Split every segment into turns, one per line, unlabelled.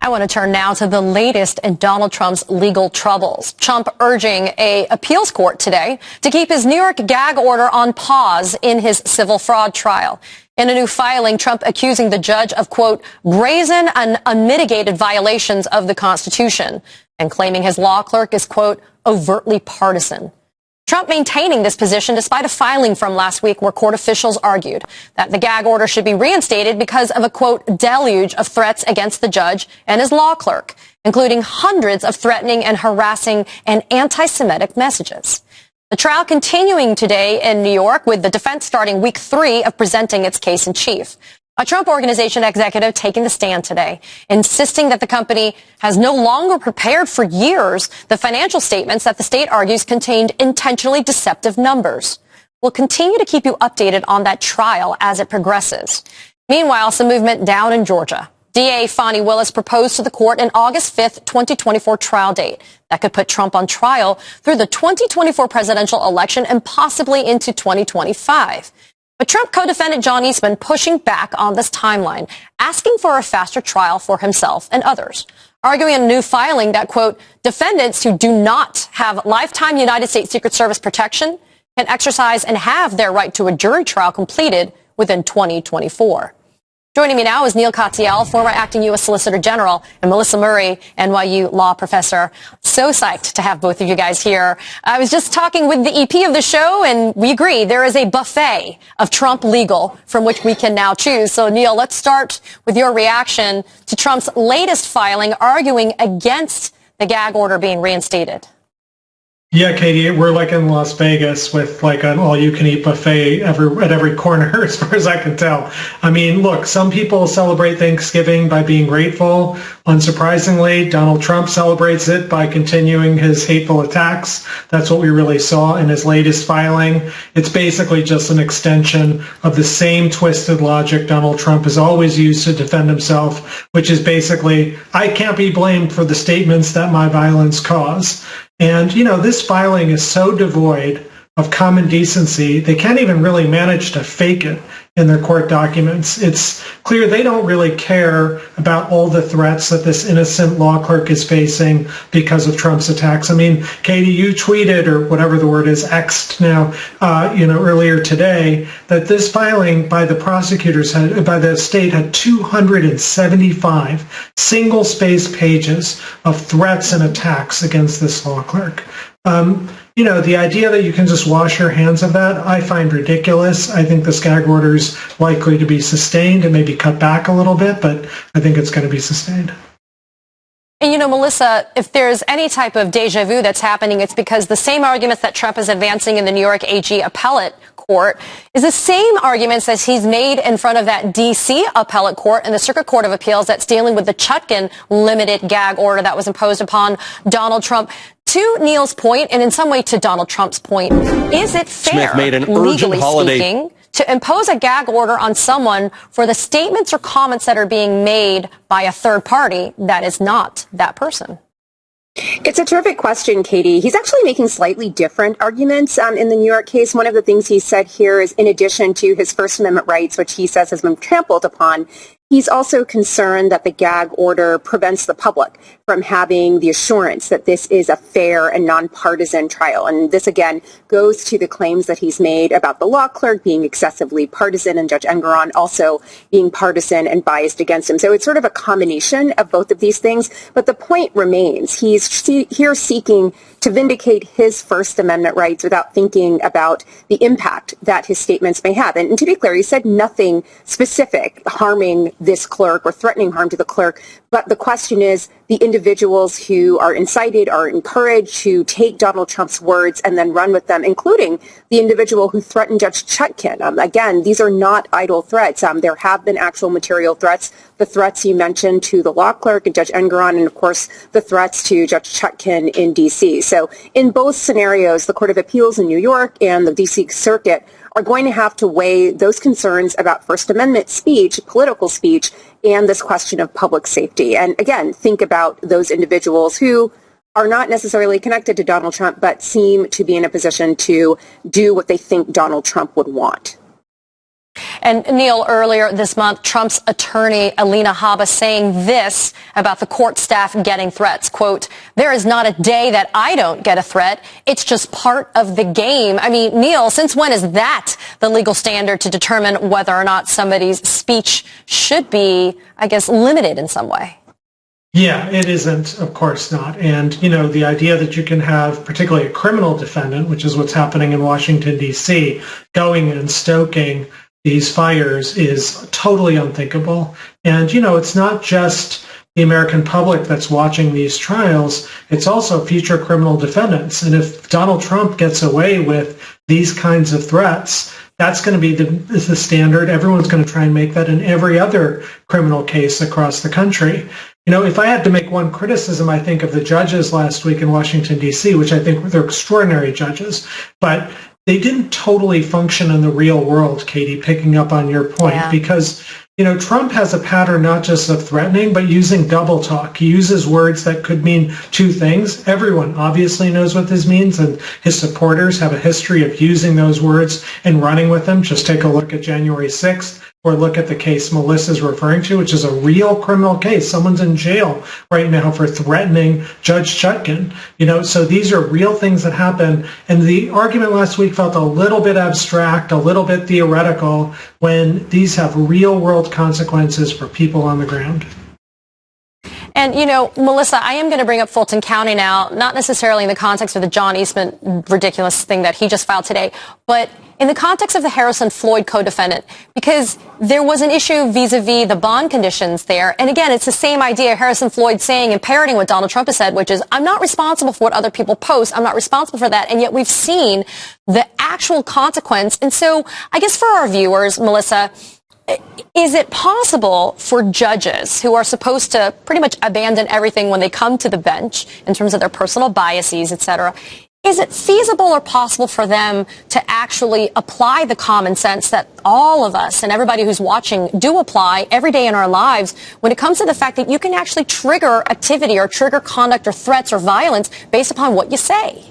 I want to turn now to the latest in Donald Trump's legal troubles. Trump urging an appeals court today to keep his New York gag order on pause in his civil fraud trial. In a new filing, Trump accusing the judge of, quote, brazen and unmitigated violations of the Constitution, and claiming his law clerk is, quote, overtly partisan. Trump maintaining this position despite a filing from last week where court officials argued that the gag order should be reinstated because of a, quote, deluge of threats against the judge and his law clerk, including hundreds of threatening and harassing and anti-Semitic messages. The trial continuing today in New York, with the defense starting week 3 of presenting its case in chief. A Trump Organization executive taking the stand today, insisting that the company has no longer prepared for years the financial statements that the state argues contained intentionally deceptive numbers. We'll continue to keep you updated on that trial as it progresses. Meanwhile, some movement down in Georgia. DA Fani Willis proposed to the court an August 5th, 2024 trial date that could put Trump on trial through the 2024 presidential election and possibly into 2025. But Trump co-defendant John Eastman pushing back on this timeline, asking for a faster trial for himself and others, arguing in a new filing that, quote, defendants who do not have lifetime United States Secret Service protection can exercise and have their right to a jury trial completed within 2024. Joining me now is Neal Katyal, former acting U.S. Solicitor General, and Melissa Murray, NYU law professor. So psyched to have both of you guys here. I was just talking with the EP of the show, and we agree there is a buffet of Trump legal from which we can now choose. So, Neal, let's start with your reaction to Trump's latest filing arguing against the gag order being reinstated.
Yeah, Katie, we're like in Las Vegas with like an all-you-can-eat buffet at every corner, as far as I can tell. I mean, look, some people celebrate Thanksgiving by being grateful. Unsurprisingly, Donald Trump celebrates it by continuing his hateful attacks. That's what we really saw in his latest filing. It's basically just an extension of the same twisted logic Donald Trump has always used to defend himself, which is basically, I can't be blamed for the statements that my violence cause. And, you know, this filing is so devoid of common decency, they can't even really manage to fake it in their court documents. It's clear they don't really care about all the threats that this innocent law clerk is facing because of Trump's attacks. I mean, Katie, you tweeted, or whatever the word is, X'd now, earlier today, that this filing by the prosecutors, by the state, had 275 single-space pages of threats and attacks against this law clerk. The idea that you can just wash your hands of that, I find ridiculous. I think this gag order is likely to be sustained and maybe cut back a little bit, but I think it's going to be sustained.
And, Melissa, if there's any type of deja vu that's happening, it's because the same arguments that Trump is advancing in the New York AG appellate court is the same arguments that he's made in front of that D.C. appellate court and the Circuit Court of Appeals that's dealing with the Chutkan limited gag order that was imposed upon Donald Trump. To Neal's point, and in some way to Donald Trump's point, is it fair, legally speaking, to impose a gag order on someone for the statements or comments that are being made by a third party that is not that person?
It's a terrific question, Katie. He's actually making slightly different arguments in the New York case. One of the things he said here is, in addition to his First Amendment rights, which he says has been trampled upon, he's also concerned that the gag order prevents the public from having the assurance that this is a fair and nonpartisan trial. And this, again, goes to the claims that he's made about the law clerk being excessively partisan and Judge Engoron also being partisan and biased against him. So it's sort of a combination of both of these things. But the point remains, he's here seeking to vindicate his First Amendment rights without thinking about the impact that his statements may have. And to be clear, he said nothing specific harming this clerk or threatening harm to the clerk. But the question is, the individuals who are incited are encouraged to take Donald Trump's words and then run with them, including the individual who threatened Judge Chutkan. Again, these are not idle threats. There have been actual material threats. The threats you mentioned to the law clerk and Judge Engoron, and of course, the threats to Judge Chutkan in D.C. So in both scenarios, the Court of Appeals in New York and the D.C. Circuit are going to have to weigh those concerns about First Amendment speech, political speech, and this question of public safety. And again, think about those individuals who are not necessarily connected to Donald Trump, but seem to be in a position to do what they think Donald Trump would want.
And Neil, earlier this month, Trump's attorney, Alina Habba, saying this about the court staff getting threats. Quote, "There is not a day that I don't get a threat. It's just part of the game." I mean, Neil, since when is that the legal standard to determine whether or not somebody's speech should be, I guess, limited in some way?
Yeah, it isn't, of course not. And, the idea that you can have particularly a criminal defendant, which is what's happening in Washington, D.C., going and stoking these fires is totally unthinkable. And, it's not just the American public that's watching these trials. It's also future criminal defendants. And if Donald Trump gets away with these kinds of threats, that's going to be the standard. Everyone's going to try and make that in every other criminal case across the country. If I had to make one criticism, I think, of the judges last week in Washington, D.C., which I think they're extraordinary judges, but they didn't totally function in the real world, Katie, picking up on your point, because, Trump has a pattern not just of threatening, but using double talk. He uses words that could mean two things. Everyone obviously knows what this means, and his supporters have a history of using those words and running with them. Just take a look at January 6th. Or look at the case Melissa's referring to, which is a real criminal case. Someone's in jail right now for threatening Judge Chutkan. So these are real things that happen. And the argument last week felt a little bit abstract, a little bit theoretical, when these have real world consequences for people on the ground.
And, Melissa, I am going to bring up Fulton County now, not necessarily in the context of the John Eastman ridiculous thing that he just filed today, but in the context of the Harrison Floyd co-defendant, because there was an issue vis-a-vis the bond conditions there. And again, it's the same idea, Harrison Floyd saying and parroting what Donald Trump has said, which is, I'm not responsible for what other people post. I'm not responsible for that. And yet we've seen the actual consequence. And so I guess for our viewers, Melissa, is it possible for judges who are supposed to pretty much abandon everything when they come to the bench in terms of their personal biases, et cetera, is it feasible or possible for them to actually apply the common sense that all of us and everybody who's watching do apply every day in our lives when it comes to the fact that you can actually trigger activity or trigger conduct or threats or violence based upon what you say?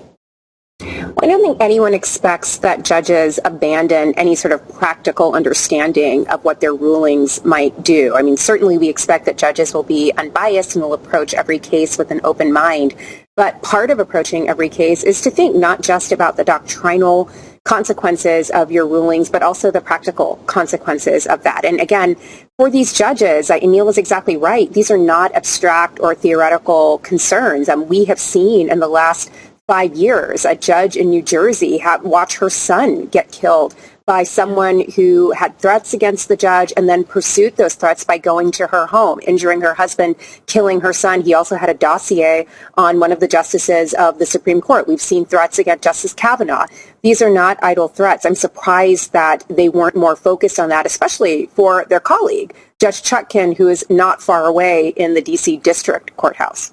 I don't think anyone expects that judges abandon any sort of practical understanding of what their rulings might do. I mean, certainly we expect that judges will be unbiased and will approach every case with an open mind. But part of approaching every case is to think not just about the doctrinal consequences of your rulings, but also the practical consequences of that. And again, for these judges, and Neil is exactly right, these are not abstract or theoretical concerns. We have seen in the last 5 years, a judge in New Jersey watch her son get killed by someone who had threats against the judge and then pursued those threats by going to her home, injuring her husband, killing her son. He also had a dossier on one of the justices of the Supreme Court. We've seen threats against Justice Kavanaugh. These are not idle threats. I'm surprised that they weren't more focused on that, especially for their colleague, Judge Chutkan, who is not far away in the D.C. District Courthouse.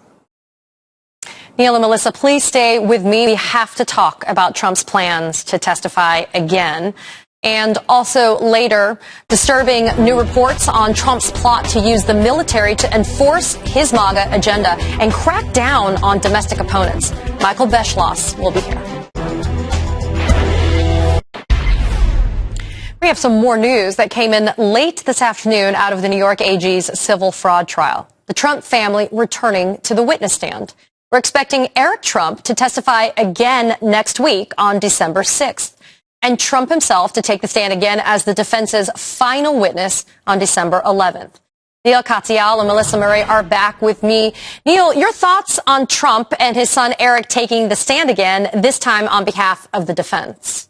Neil and Melissa, please stay with me. We have to talk about Trump's plans to testify again. And also later, disturbing new reports on Trump's plot to use the military to enforce his MAGA agenda and crack down on domestic opponents. Michael Beschloss will be here. We have some more news that came in late this afternoon out of the New York AG's civil fraud trial. The Trump family returning to the witness stand. We're expecting Eric Trump to testify again next week on December 6th, and Trump himself to take the stand again as the defense's final witness on December 11th. Neil Katyal and Melissa Murray are back with me. Neil, your thoughts on Trump and his son Eric taking the stand again, this time on behalf of the defense?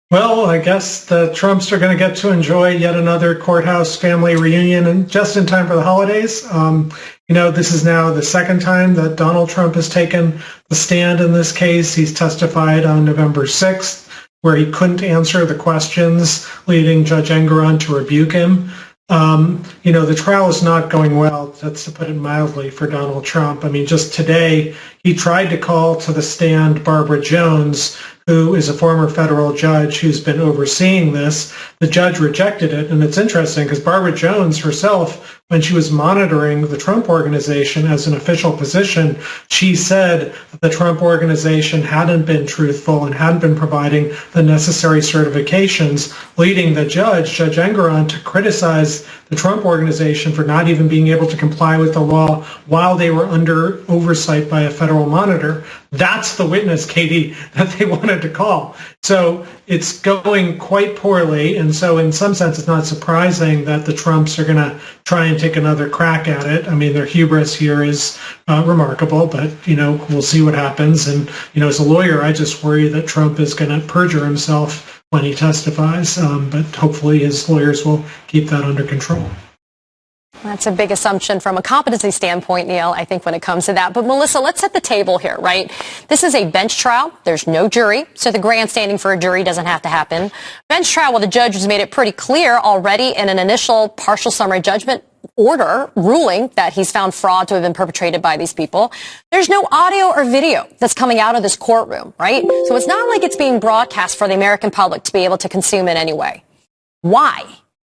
Well, I guess the Trumps are going to get to enjoy yet another courthouse family reunion, and just in time for the holidays. This is now the second time that Donald Trump has taken the stand in this case. He's testified on November 6th, where he couldn't answer the questions, leading Judge Engoron to rebuke him. The trial is not going well, that's to put it mildly, for Donald Trump. I mean, just today, he tried to call to the stand Barbara Jones, who is a former federal judge who's been overseeing this. The judge rejected it. And it's interesting because Barbara Jones herself, when she was monitoring the Trump Organization as an official position, she said that the Trump Organization hadn't been truthful and hadn't been providing the necessary certifications, leading the judge, Judge Engoron, to criticize the Trump Organization for not even being able to comply with the law while they were under oversight by a federal monitor. That's the witness, Katie, that they wanted to call. So it's going quite poorly. And so in some sense, it's not surprising that the Trumps are going to try and take another crack at it. I mean, their hubris here is remarkable, but, we'll see what happens. And, as a lawyer, I just worry that Trump is going to perjure himself when he testifies. But hopefully his lawyers will keep that under control.
That's a big assumption from a competency standpoint, Neil, I think, when it comes to that. But Melissa, let's set the table here, right? This is a bench trial. There's no jury, so the grandstanding for a jury doesn't have to happen. Bench trial, well, the judge has made it pretty clear already in an initial partial summary judgment order ruling that he's found fraud to have been perpetrated by these people. There's no audio or video that's coming out of this courtroom, right? So it's not like it's being broadcast for the American public to be able to consume in any way. Why?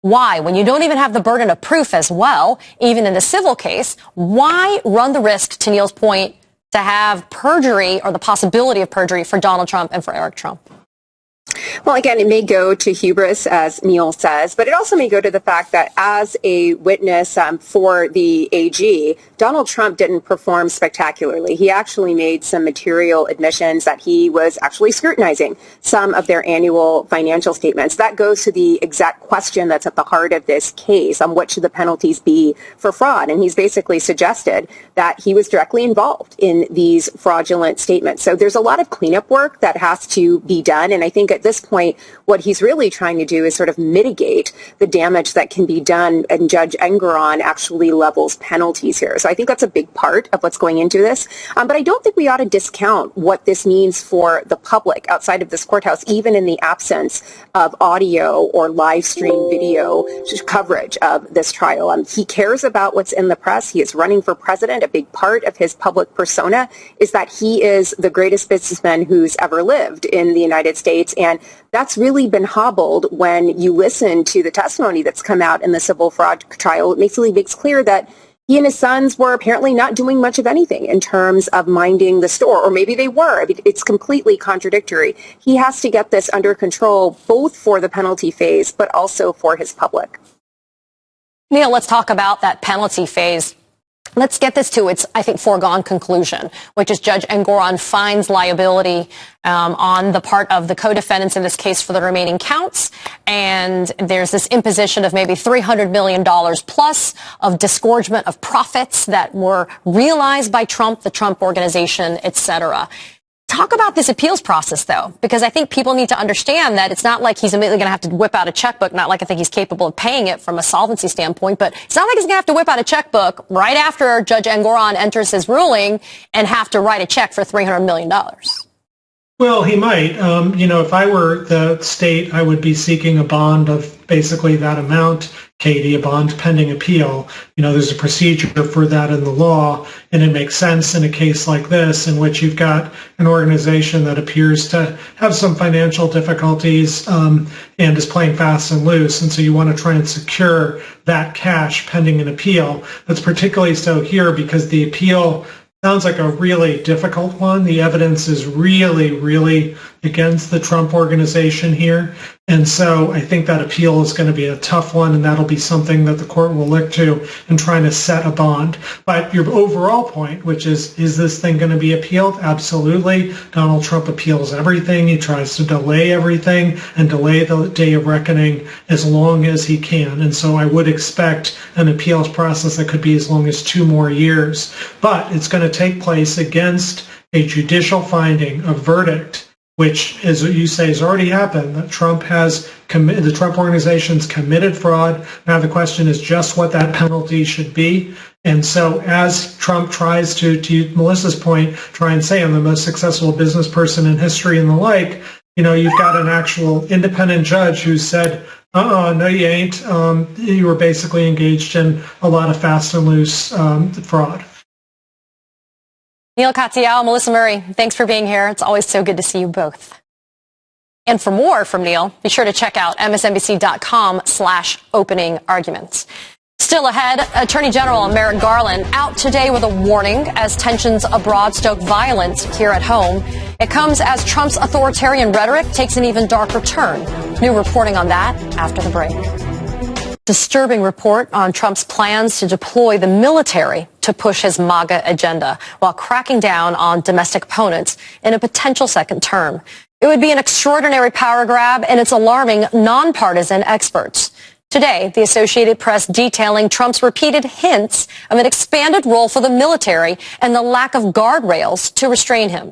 Why, when you don't even have the burden of proof as well, even in the civil case, why run the risk, to Neil's point, to have perjury or the possibility of perjury for Donald Trump and for Eric Trump?
Well, again, it may go to hubris, as Neil says, but it also may go to the fact that as a witness for the AG, Donald Trump didn't perform spectacularly. He actually made some material admissions that he was actually scrutinizing some of their annual financial statements. That goes to the exact question that's at the heart of this case on what should the penalties be for fraud. And he's basically suggested that he was directly involved in these fraudulent statements. So there's a lot of cleanup work that has to be done. And I think at this point, what he's really trying to do is sort of mitigate the damage that can be done, and Judge Engoron actually levels penalties here. So I think that's a big part of what's going into this. But I don't think we ought to discount what this means for the public outside of this courthouse, even in the absence of audio or live stream video coverage of this trial. He cares about what's in the press. He is running for president. A big part of his public persona is that he is the greatest businessman who's ever lived in the United States. And that's really been hobbled when you listen to the testimony that's come out in the civil fraud trial. It makes clear that he and his sons were apparently not doing much of anything in terms of minding the store, or maybe they were. I mean, it's completely contradictory. He has to get this under control, both for the penalty phase, but also for his public.
Neil, let's talk about that penalty phase. Let's get this to its, I think, foregone conclusion, which is Judge Engoron finds liability on the part of the co-defendants in this case for the remaining counts. And there's this imposition of maybe $300 million plus of disgorgement of profits that were realized by Trump, the Trump Organization, et cetera. Talk about this appeals process, though, because I think people need to understand that it's not like he's immediately going to have to whip out a checkbook, not like I think he's capable of paying it from a solvency standpoint, but it's not like he's going to have to whip out a checkbook right after Judge Engoron enters his ruling and have to write a check for $300 million.
Well, he might. If I were the state, I would be seeking a bond of basically that amount, Katie, a bond pending appeal. There's a procedure for that in the law, and it makes sense in a case like this in which you've got an organization that appears to have some financial difficulties and is playing fast and loose. And so you want to try and secure that cash pending an appeal. That's particularly so here because the appeal sounds like a really difficult one. The evidence is really, really against the Trump Organization here. And so I think that appeal is going to be a tough one, and that'll be something that the court will look to in trying to set a bond. But your overall point, which is this thing going to be appealed? Absolutely. Donald Trump appeals everything. He tries to delay everything and delay the day of reckoning as long as he can. And so I would expect an appeals process that could be as long as 2 more years. But it's going to take place against a judicial finding, a verdict, which, as you say, has already happened, that the Trump Organization's committed fraud. Now the question is just what that penalty should be. And so as Trump tries to Melissa's point, try and say I'm the most successful business person in history and the like, you've got an actual independent judge who said, no, you ain't. You were basically engaged in a lot of fast and loose fraud.
Neil Katyal, Melissa Murray, thanks for being here. It's always so good to see you both. And for more from Neil, be sure to check out msnbc.com/opening arguments. Still ahead, Attorney General Merrick Garland out today with a warning as tensions abroad stoke violence here at home. It comes as Trump's authoritarian rhetoric takes an even darker turn. New reporting on that after the break. Disturbing report on Trump's plans to deploy the military to push his MAGA agenda while cracking down on domestic opponents in a potential second term. It would be an extraordinary power grab, and it's alarming nonpartisan experts. Today, the Associated Press detailing Trump's repeated hints of an expanded role for the military and the lack of guardrails to restrain him.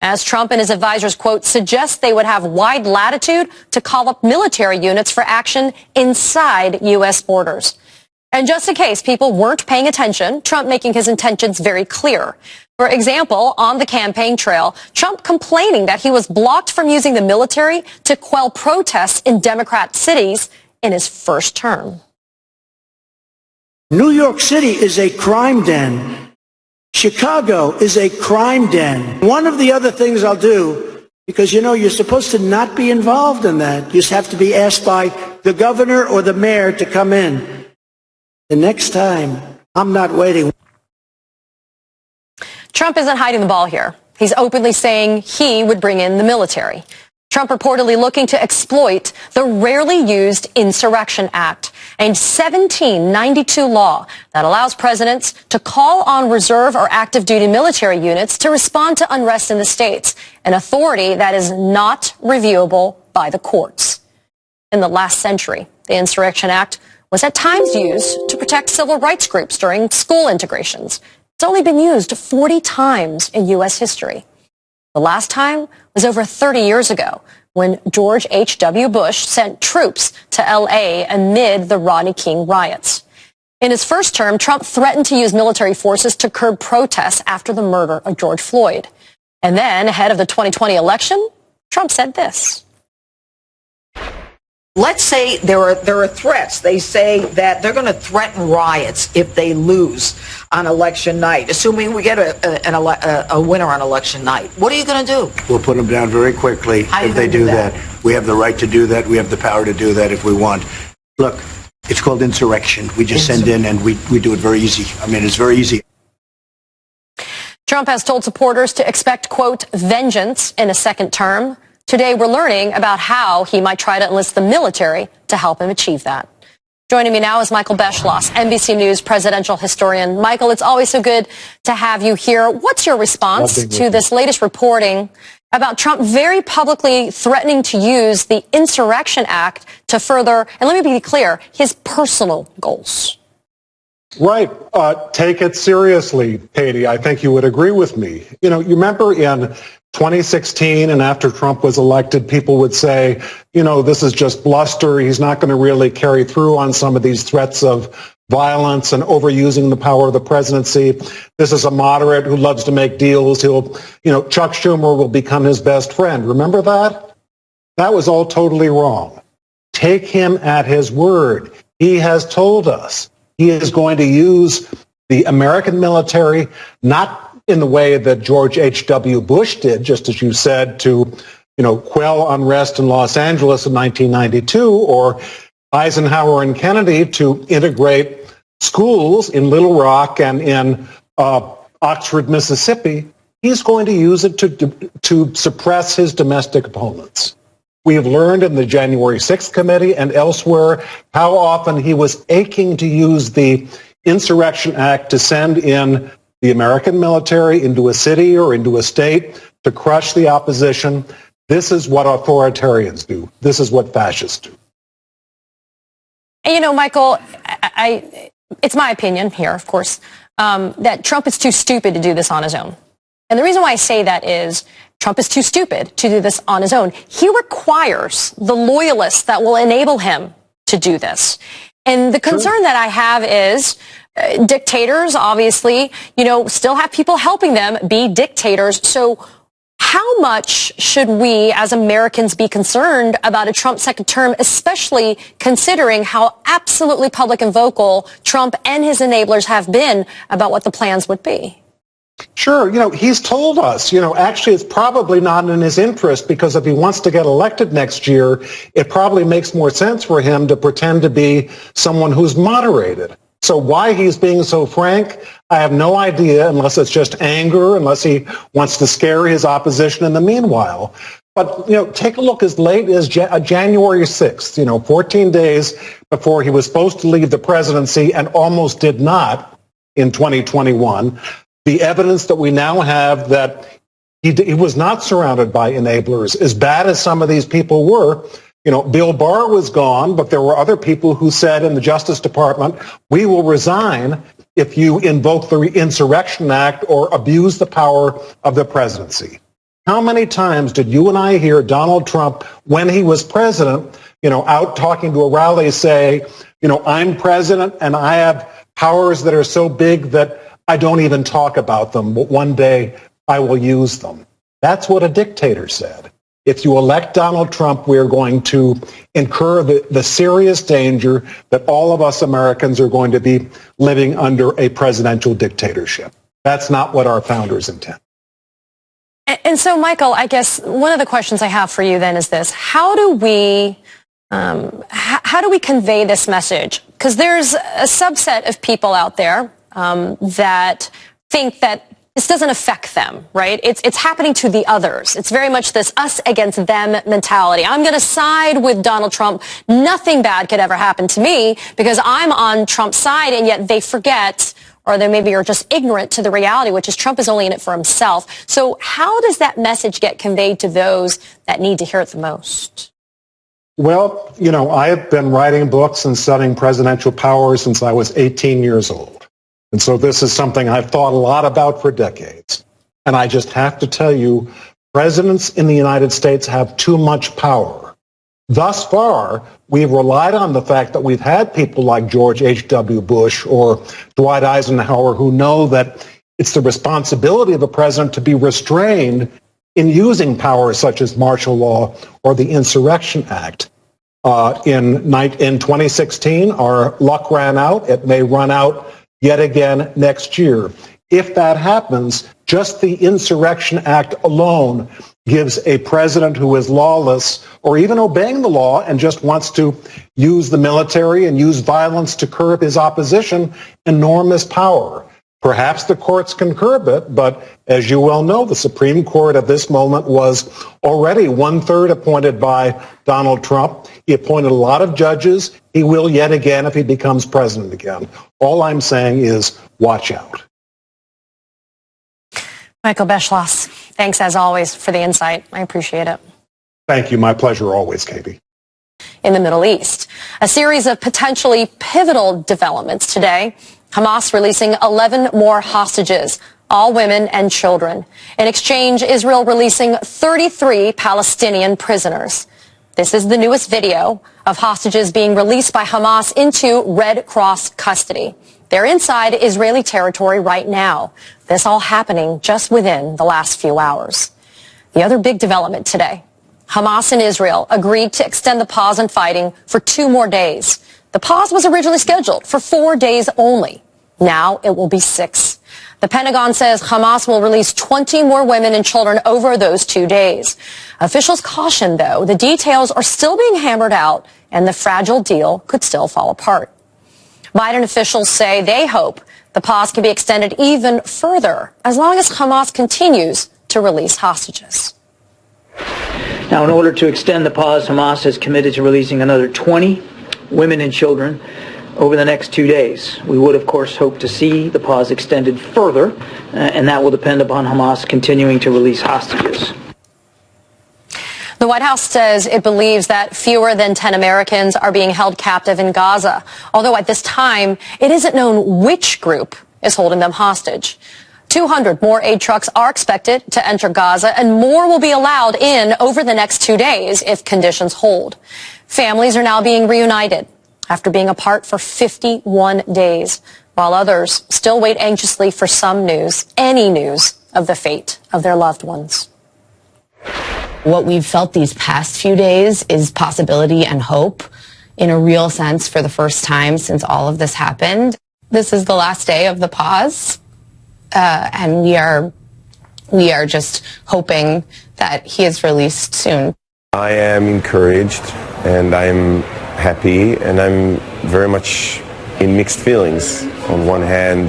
As Trump and his advisors, quote, suggest they would have wide latitude to call up military units for action inside U.S. borders. And just in case people weren't paying attention, Trump making his intentions very clear. For example, on the campaign trail, Trump complaining that he was blocked from using the military to quell protests in Democrat cities in his first term.
New York City is a crime den. Chicago is a crime den. One of the other things I'll do, because, you know, you're supposed to not be involved in that. You just have to be asked by the governor or the mayor to come in. The next time, I'm not waiting.
Trump isn't hiding the ball here. He's openly saying he would bring in the military. Trump reportedly looking to exploit the rarely used Insurrection Act, a 1792 law that allows presidents to call on reserve or active duty military units to respond to unrest in the states, an authority that is not reviewable by the courts. In the last century, the Insurrection Act was at times used to protect civil rights groups during school integrations. It's only been used 40 times in U.S. history. The last time was over 30 years ago when George H.W. Bush sent troops to L.A. amid the Rodney King riots. In his first term, Trump threatened to use military forces to curb protests after the murder of George Floyd. And then, ahead of the 2020 election, Trump said this.
Let's say there are threats. They say that they're going to threaten riots if they lose on election night, assuming we get a winner on election night. What are you going to do?
We'll put them down very quickly if they do that. We have the right to do that. We have the power to do that if we want. Look, it's called insurrection. We just send in and we do it very easy. I mean, it's very easy.
Trump has told supporters to expect, quote, vengeance in a second term. Today, we're learning about how he might try to enlist the military to help him achieve that. Joining me now is Michael Beschloss, NBC News presidential historian. Michael, it's always so good to have you here. What's your response to this latest reporting about Trump very publicly threatening to use the Insurrection Act to further, and let me be clear, his personal goals?
Right. Take it seriously, Katie. I think you would agree with me. You know, you remember in 2016 and after Trump was elected, people would say, you know, this is just bluster. He's not going to really carry through on some of these threats of violence and overusing the power of the presidency. This is a moderate who loves to make deals. He'll, you know, Chuck Schumer will become his best friend. Remember that? That was all totally wrong. Take him at his word. He has told us he is going to use the American military, not in the way that George H.W. Bush did, just as you said, to, you know, quell unrest in Los Angeles in 1992, or Eisenhower and Kennedy to integrate schools in Little Rock and in Oxford, Mississippi. He's going to use it to suppress his domestic opponents. We have learned in the January 6th committee and elsewhere how often he was aching to use the Insurrection Act to send in the American military into a city or into a state to crush the opposition. This is what authoritarians do. This is what fascists do.
And, you know, Michael, it's my opinion here, of course, that Trump is too stupid to do this on his own. And the reason why I say that is Trump is too stupid to do this on his own. He requires the loyalists that will enable him to do this. And the concern that I have is dictators, obviously, you know, still have people helping them be dictators. So how much should we as Americans be concerned about a Trump second term, especially considering how absolutely public and vocal Trump and his enablers have been about what the plans would be?
Sure. He's told us, actually it's probably not in his interest because if he wants to get elected next year, it probably makes more sense for him to pretend to be someone who's moderated. So why he's being so frank, I have no idea unless it's just anger, unless he wants to scare his opposition in the meanwhile. But, take a look as late as January 6th, 14 days before he was supposed to leave the presidency and almost did not in 2021. The evidence that we now have that he was not surrounded by enablers, as bad as some of these people were. Bill Barr was gone, but there were other people who said in the Justice Department, we will resign if you invoke the Insurrection Act or abuse the power of the presidency. How many times did you and I hear Donald Trump, when he was president, out talking to a rally say, I'm president and I have powers that are so big that I don't even talk about them, but one day I will use them. That's what a dictator said. If you elect Donald Trump, we're going to incur the serious danger that all of us Americans are going to be living under a presidential dictatorship. That's not what our founders intended.
And so, Michael, I guess one of the questions I have for you then is this: how do we convey this message? Because there's a subset of people out there that think that this doesn't affect them, right? It's happening to the others. It's very much this us against them mentality. I'm going to side with Donald Trump. Nothing bad could ever happen to me because I'm on Trump's side, and yet they forget, or they maybe are just ignorant to the reality, which is Trump is only in it for himself. So how does that message get conveyed to those that need to hear it the most?
Well, I have been writing books and studying presidential power since I was 18 years old. And so this is something I've thought a lot about for decades. And I just have to tell you, presidents in the United States have too much power. Thus far, we've relied on the fact that we've had people like George H.W. Bush or Dwight Eisenhower who know that it's the responsibility of a president to be restrained in using powers such as martial law or the Insurrection Act. In 2016, our luck ran out. It may run out yet again next year. If that happens, just the Insurrection Act alone gives a president who is lawless or even obeying the law and just wants to use the military and use violence to curb his opposition enormous power. Perhaps the courts can curb it, but as you well know, the Supreme Court at this moment was already 1/3 appointed by Donald Trump. He appointed a lot of judges. He will yet again if he becomes president again. All I'm saying is watch out.
Michael Beschloss, thanks as always for the insight. I appreciate it.
Thank you. My pleasure always, Katie.
In the Middle East, a series of potentially pivotal developments today. Hamas releasing 11 more hostages, all women and children. In exchange, Israel releasing 33 Palestinian prisoners. This is the newest video of hostages being released by Hamas into Red Cross custody. They're inside Israeli territory right now. This all happening just within the last few hours. The other big development today, Hamas and Israel agreed to extend the pause in fighting for 2 more days. The pause was originally scheduled for 4 days only. Now it will be 6. The Pentagon says Hamas will release 20 more women and children over those 2 days. Officials caution, though, the details are still being hammered out and the fragile deal could still fall apart. Biden officials say they hope the pause can be extended even further as long as Hamas continues to release hostages.
Now, in order to extend the pause, Hamas has committed to releasing another 20 women and children over the next 2 days. We would, of course, hope to see the pause extended further, and that will depend upon Hamas continuing to release hostages.
The White House says it believes that fewer than 10 Americans are being held captive in Gaza, although at this time it isn't known which group is holding them hostage. 200 more aid trucks are expected to enter Gaza, and more will be allowed in over the next 2 days if conditions hold. Families are now being reunited after being apart for 51 days, while others still wait anxiously for some news, any news of the fate of their loved ones.
What we've felt these past few days is possibility and hope in a real sense for the first time since all of this happened. This is the last day of the pause. and we are just hoping that he is released soon.
I am encouraged and I'm happy and I'm very much in mixed feelings. On one hand,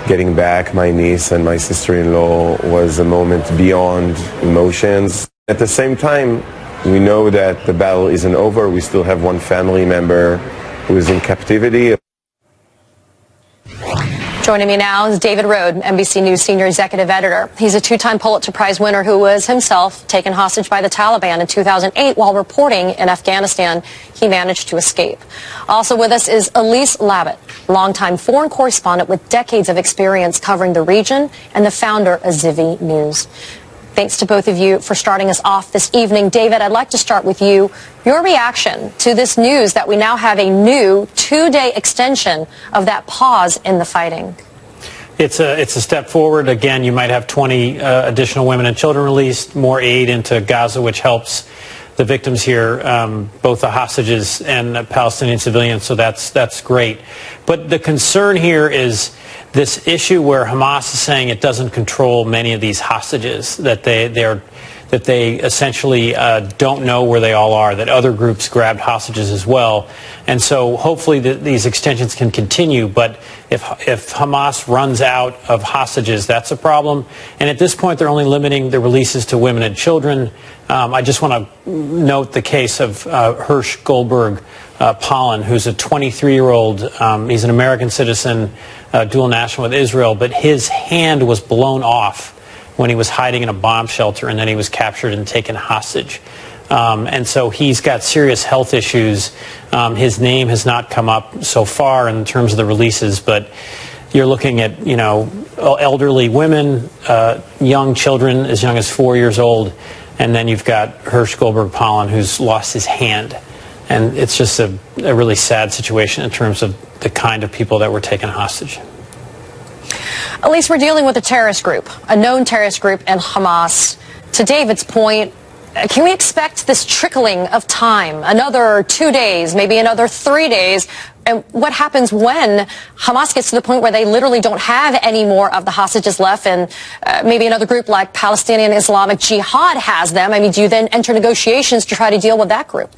getting back my niece and my sister-in-law was a moment beyond emotions. At the same time, we know that the battle isn't over. We still have one family member who is in captivity.
Joining me now is David Rohde, NBC News senior executive editor. He's a two-time Pulitzer Prize winner who was himself taken hostage by the Taliban in 2008 while reporting in Afghanistan. He managed to escape. Also with us is Elise Labott, longtime foreign correspondent with decades of experience covering the region and the founder of Zivi News. Thanks to both of you for starting us off this evening. David, I'd like to start with you. Your reaction to this news that we now have a new two-day extension of that pause in the fighting.
It's a step forward. Again, you might have 20 additional women and children released, more aid into Gaza, which helps the victims here, both the hostages and the Palestinian civilians, so that's great. But the concern here is this issue where Hamas is saying it doesn't control many of these hostages, that they essentially don't know where they all are, that other groups grabbed hostages as well. And so hopefully these extensions can continue, but if Hamas runs out of hostages, that's a problem. And at this point, they're only limiting the releases to women and children. I just want to note the case of Hersh Goldberg Pollen, who's a 23-year-old. He's an American citizen, dual national with Israel, but his hand was blown off when he was hiding in a bomb shelter, and then he was captured and taken hostage. And so he's got serious health issues. His name has not come up so far in terms of the releases, but you're looking at, elderly women, young children as young as 4 years old, and then you've got Hersh Goldberg Pollen, who's lost his hand. And it's just a really sad situation in terms of the kind of people that were taken hostage.
At least we're dealing with a terrorist group, a known terrorist group in Hamas. To David's point, can we expect this trickling of time, another 2 days, maybe another 3 days? And what happens when Hamas gets to the point where they literally don't have any more of the hostages left, and maybe another group like Palestinian Islamic Jihad has them? I mean, do you then enter negotiations to try to deal with that group?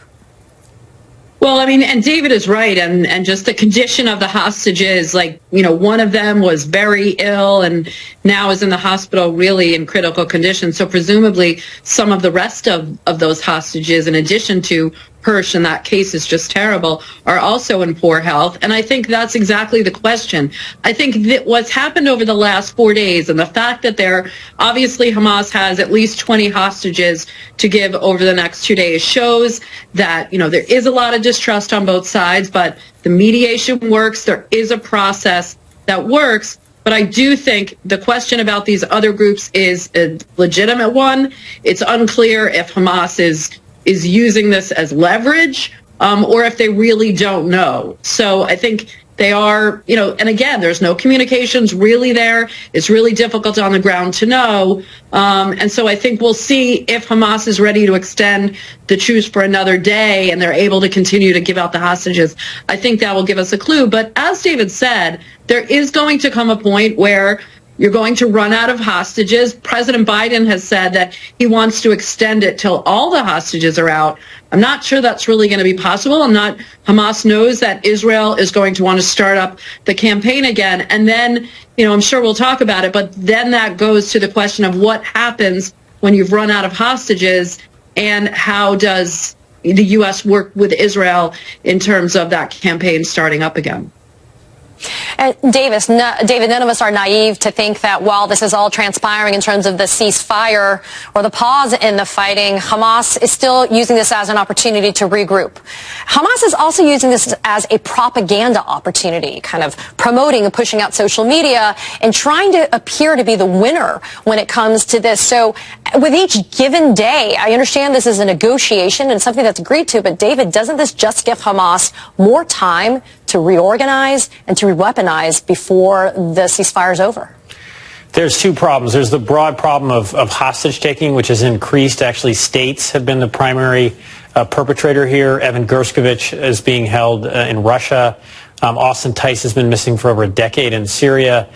Well, I mean, and David is right, and just the condition of the hostages, one of them was very ill and now is in the hospital really in critical condition. So presumably some of the rest of those hostages, in addition to Hersh, and that case is just terrible, are also in poor health. And I think that's exactly the question. I think that what's happened over the last 4 days, and the fact that obviously Hamas has at least 20 hostages to give over the next 2 days, shows that, there is a lot of distrust on both sides, but the mediation works. There is a process that works. But I do think the question about these other groups is a legitimate one. It's unclear if Hamas is using this as leverage, or if they really don't know. So I think they are, and again, there's no communications really there. It's really difficult on the ground to know. And so I think we'll see if Hamas is ready to extend the truce for another day and they're able to continue to give out the hostages. I think that will give us a clue. But as David said, there is going to come a point where you're going to run out of hostages. President Biden has said that he wants to extend it till all the hostages are out. I'm not sure that's really going to be possible. Hamas knows that Israel is going to want to start up the campaign again. And then, I'm sure we'll talk about it, but then that goes to the question of what happens when you've run out of hostages, and how does the U.S. work with Israel in terms of that campaign starting up again.
And David, none of us are naive to think that while this is all transpiring in terms of the ceasefire or the pause in the fighting, Hamas is still using this as an opportunity to regroup. Hamas is also using this as a propaganda opportunity, kind of promoting and pushing out social media and trying to appear to be the winner when it comes to this. So with each given day, I understand this is a negotiation and something that's agreed to, but David, doesn't this just give Hamas more time to reorganize and to re-weaponize before the ceasefire is over?
There's two problems. There's the broad problem of hostage taking, which has increased. Actually, states have been the primary perpetrator here. Evan Gershkovich is being held in Russia. Austin Tice has been missing for over a decade in Syria.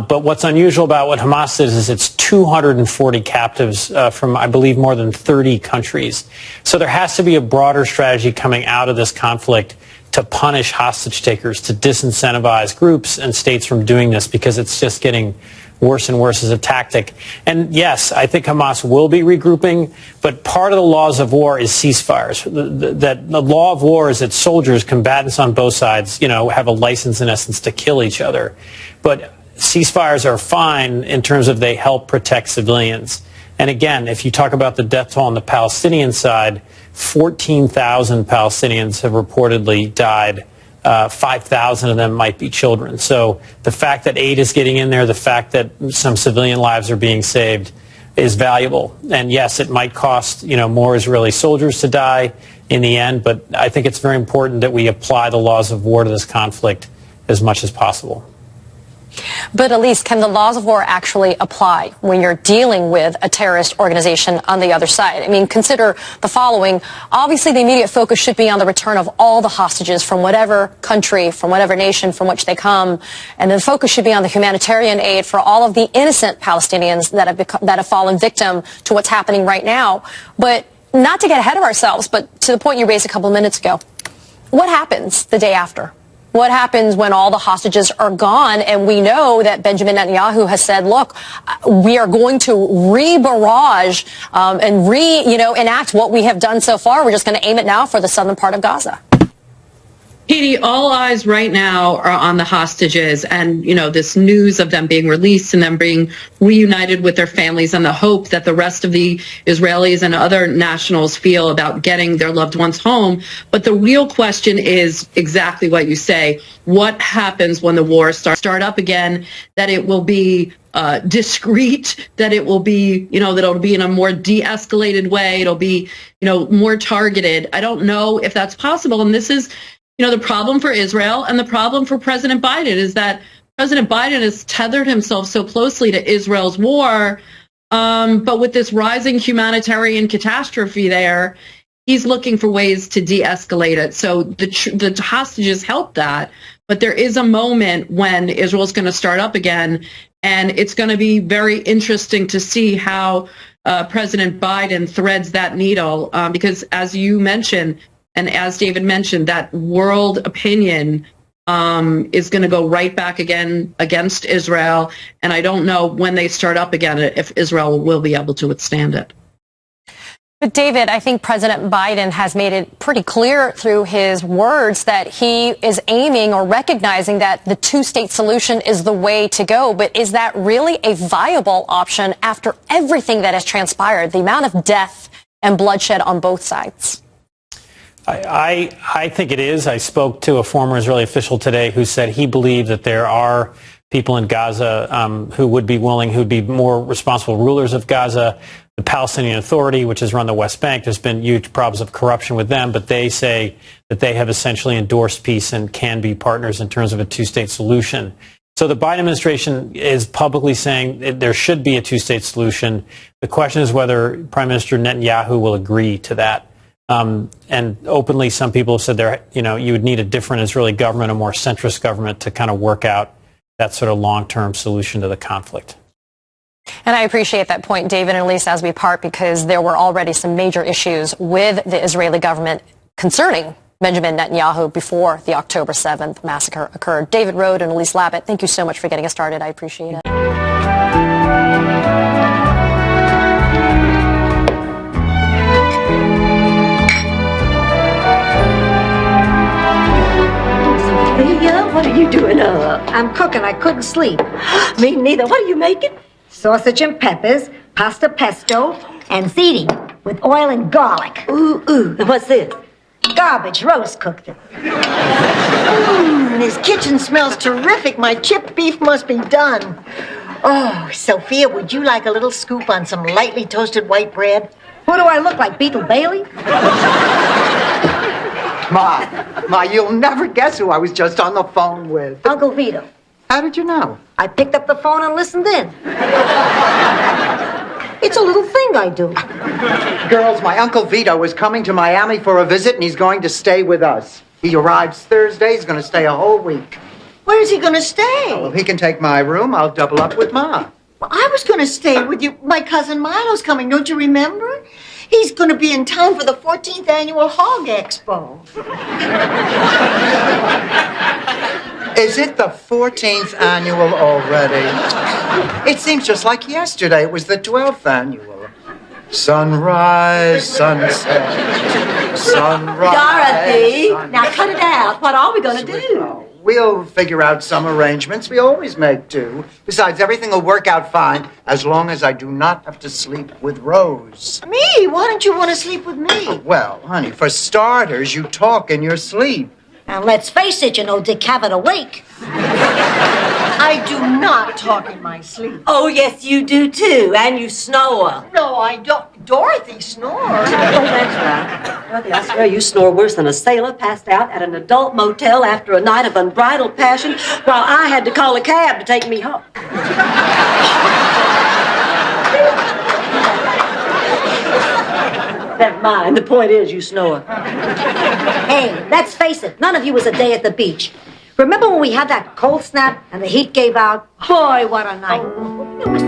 But what's unusual about what Hamas is it's 240 captives from, I believe, more than 30 countries. So there has to be a broader strategy coming out of this conflict to punish hostage takers, to disincentivize groups and states from doing this, because it's just getting worse and worse as a tactic. And yes, I think Hamas will be regrouping, but part of the laws of war is ceasefires. That the law of war is that soldiers, combatants on both sides, have a license in essence to kill each other. But ceasefires are fine in terms of they help protect civilians. And again, if you talk about the death toll on the Palestinian side, 14,000 Palestinians have reportedly died. 5,000 of them might be children. So the fact that aid is getting in there, the fact that some civilian lives are being saved is valuable. And yes, it might cost, more Israeli soldiers to die in the end, but I think it's very important that we apply the laws of war to this conflict as much as possible.
But Elise, can the laws of war actually apply when you're dealing with a terrorist organization on the other side? I mean, consider the following. Obviously, the immediate focus should be on the return of all the hostages from whatever country, from whatever nation from which they come. And the focus should be on the humanitarian aid for all of the innocent Palestinians that have fallen victim to what's happening right now. But not to get ahead of ourselves, but to the point you raised a couple of minutes ago, what happens the day after? What happens when all the hostages are gone? And we know that Benjamin Netanyahu has said, look, we are going to re-barrage and enact what we have done so far. We're just going to aim it now for the southern part of Gaza.
Katie, all eyes right now are on the hostages and, this news of them being released and them being reunited with their families and the hope that the rest of the Israelis and other nationals feel about getting their loved ones home. But the real question is exactly what you say. What happens when the war start up again, that it will be discreet, that it will be, that it'll be in a more de-escalated way. It'll be, more targeted. I don't know if that's possible. And this is, the problem for Israel and the problem for President Biden is that President Biden has tethered himself so closely to Israel's war. But with this rising humanitarian catastrophe there, he's looking for ways to de-escalate it. So the hostages help that. But there is a moment when Israel's going to start up again. And it's going to be very interesting to see how President Biden threads that needle. Because as you mentioned, and as David mentioned, that world opinion is going to go right back again against Israel. And I don't know when they start up again if Israel will be able to withstand it.
But David, I think President Biden has made it pretty clear through his words that he is aiming or recognizing that the two-state solution is the way to go. But is that really a viable option after everything that has transpired, the amount of death and bloodshed on both sides?
I think it is. I spoke to a former Israeli official today who said he believed that there are people in Gaza who would be willing, who'd be more responsible rulers of Gaza. The Palestinian Authority, which has run the West Bank, there's been huge problems of corruption with them, but they say that they have essentially endorsed peace and can be partners in terms of a two-state solution. So the Biden administration is publicly saying that there should be a two-state solution. The question is whether Prime Minister Netanyahu will agree to that. And openly, some people have said you would need a different Israeli government, a more centrist government, to kind of work out that sort of long-term solution to the conflict.
And I appreciate that point, David and Elise, as we part, because there were already some major issues with the Israeli government concerning Benjamin Netanyahu before the October 7th massacre occurred. David Rode and Elise Labott, thank you so much for getting us started. I appreciate it.
What are you doing up? I'm cooking. I couldn't sleep. Me neither. What are you making? Sausage and peppers, pasta pesto, and ziti with oil and garlic. Ooh, ooh. And what's this? Garbage. Roast cooked it. This kitchen smells terrific. My chipped beef must be done. Oh, Sophia, would you like a little scoop on some lightly toasted white bread? What do I look like, Beetle Bailey?
Ma, you'll never guess who I was just on the phone with.
Uncle Vito.
How did you know?
I picked up the phone and listened in. It's a little thing I do.
Girls, my Uncle Vito is coming to Miami for a visit, and he's going to stay with us. He arrives Thursday. He's going to stay a whole week.
Where's he gonna stay?
Well, he can take my room. I'll double up with Ma.
Well, I was gonna stay with you. My cousin Milo's coming, don't you remember? He's gonna be in town for the 14th annual Hog Expo.
Is it the 14th annual already? It seems just like yesterday. It was the 12th annual. Sunrise, sunset, sunrise.
Dorothy,
sunset.
now cut it out. What are we gonna do?
We'll figure out some arrangements. We always make do. Besides, everything will work out fine as long as I do not have to sleep with Rose.
Me? Why don't you want to sleep with me?
Well, honey, for starters, you talk in your sleep.
Now, let's face it, you know, Dick Cavett awake. I do not talk in my sleep.
Oh, yes, you do too, and you snore.
No, I don't. Dorothy snores.
Oh, that's right. Dorothy, I swear you snore worse than a sailor passed out at an adult motel after a night of unbridled passion while I had to call a cab to take me home. Never mind. The point is you snore.
Hey, let's face it. None of you was a day at the beach. Remember when we had that cold snap and the heat gave out? Boy, what a night. It was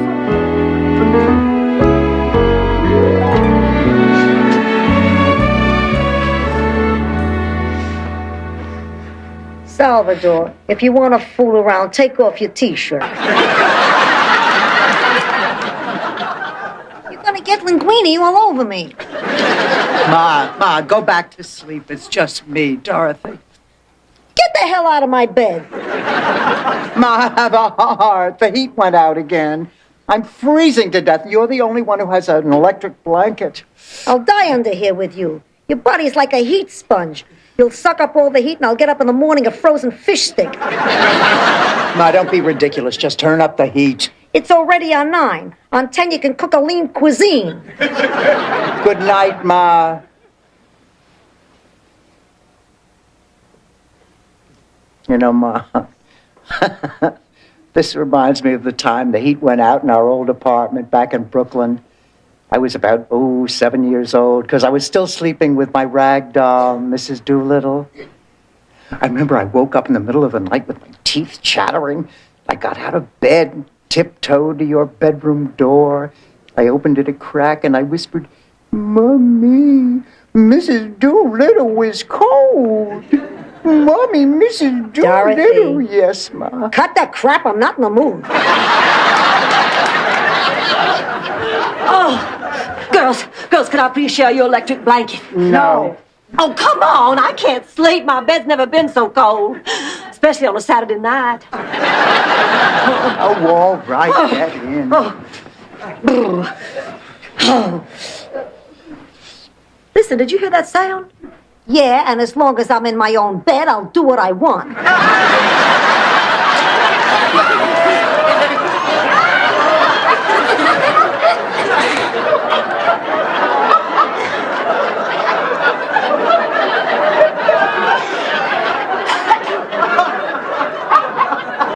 Salvador, if you want to fool around, take off your T-shirt. You're going to get linguine all over me.
Ma, go back to sleep. It's just me, Dorothy.
Get the hell out of my bed.
Ma, I have a heart. The heat went out again. I'm freezing to death. You're the only one who has an electric blanket.
I'll die under here with you. Your body's like a heat sponge. You'll suck up all the heat and I'll get up in the morning a frozen fish stick.
Ma, don't be ridiculous. Just turn up the heat.
It's already on 9. On 10 you can cook a lean cuisine.
Good night, Ma. You know, Ma, this reminds me of the time the heat went out in our old apartment back in Brooklyn. I was about, 7 years old, because I was still sleeping with my rag doll, Mrs. Doolittle. I remember I woke up in the middle of the night with my teeth chattering. I got out of bed, tiptoed to your bedroom door. I opened it a crack and I whispered, "Mommy, Mrs. Doolittle is cold. Mommy, Mrs. Doolittle."
Dorothy.
Yes, Ma.
Cut that crap. I'm not in the mood.
Oh, girls, can I please share your electric blanket?
No.
Oh, come on. I can't sleep. My bed's never been so cold, especially on a Saturday night.
Oh, all right, get in.
Listen, did you hear that sound? Yeah, and as long as I'm in my own bed, I'll do what I want.